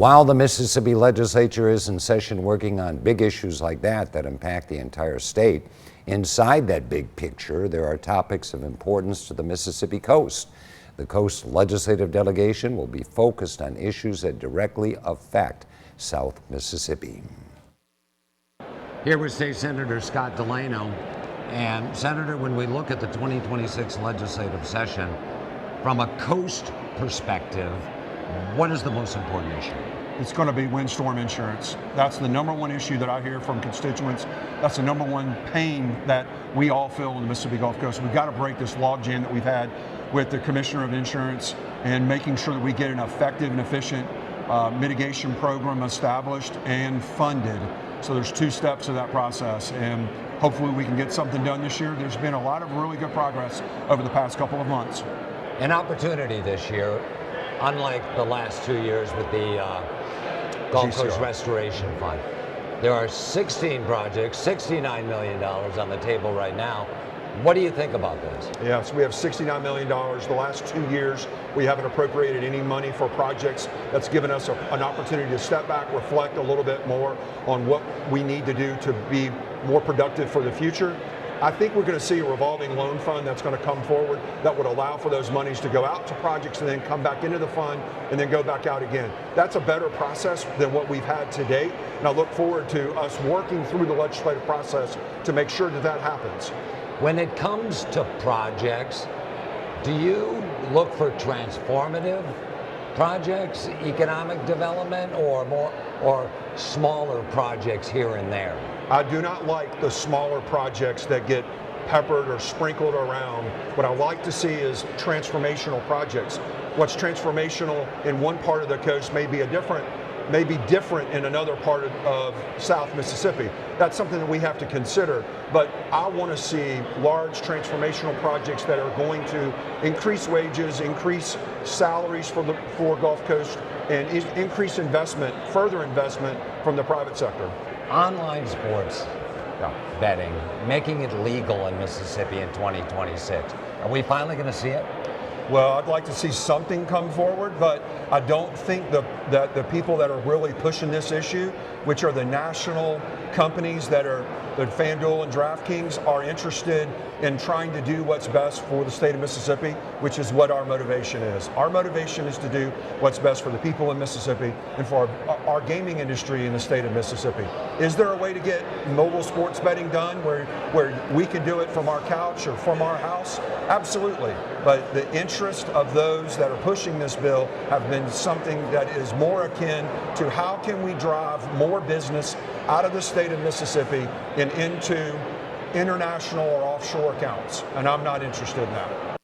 While the Mississippi legislature is in session working on big issues like that impact the entire state, inside that big picture, there are topics of importance to the Mississippi coast. The coast legislative delegation will be focused on issues that directly affect South Mississippi. Here with State Senator Scott Delano. And Senator, when we look at the 2026 legislative session, from a coast perspective, what is the most important issue? It's going to be windstorm insurance. That's the number one issue that I hear from constituents. That's the number one pain that we all feel on the Mississippi Gulf Coast. We've got to break this logjam that we've had with the Commissioner of Insurance and making sure that we get an effective and efficient mitigation program established and funded. So there's two steps to that process, and hopefully we can get something done this year. There's been a lot of really good progress over the past couple of months. An opportunity this year, unlike the last 2 years with the Gulf Coast Restoration Fund. There are 16 projects, $69 million on the table right now. What do you think about this? Yes, we have $69 million. The last 2 years, we haven't appropriated any money for projects. That's given us an opportunity to step back, reflect a little bit more on what we need to do to be more productive for the future. I think we're going to see a revolving loan fund that's going to come forward that would allow for those monies to go out to projects and then come back into the fund and then go back out again. That's a better process than what we've had to date, and I look forward to us working through the legislative process to make sure that that happens. When it comes to projects, do you look for transformative projects, economic development, or smaller projects here and there? I do not like the smaller projects that get peppered or sprinkled around. What I like to see is transformational projects. What's transformational in one part of the coast may be different in another part of South Mississippi. That's something that we have to consider, but I want to see large transformational projects that are going to increase wages, increase salaries for Gulf Coast, and increase investment, further investment from the private sector. Online sports betting, making it legal in Mississippi in 2026. Are we finally going to see it? Well, I'd like to see something come forward, but I don't think that the people that are really pushing this issue, which are the national companies that are FanDuel and DraftKings, are interested in trying to do what's best for the state of Mississippi, which is what our motivation is. Our motivation is to do what's best for the people in Mississippi and for our gaming industry in the state of Mississippi. Is there a way to get mobile sports betting done where we can do it from our couch or from our house? Absolutely. But the interest of those that are pushing this bill have been something that is more akin to how can we drive more business out of the state of Mississippi and into international or offshore accounts, and I'm not interested in that.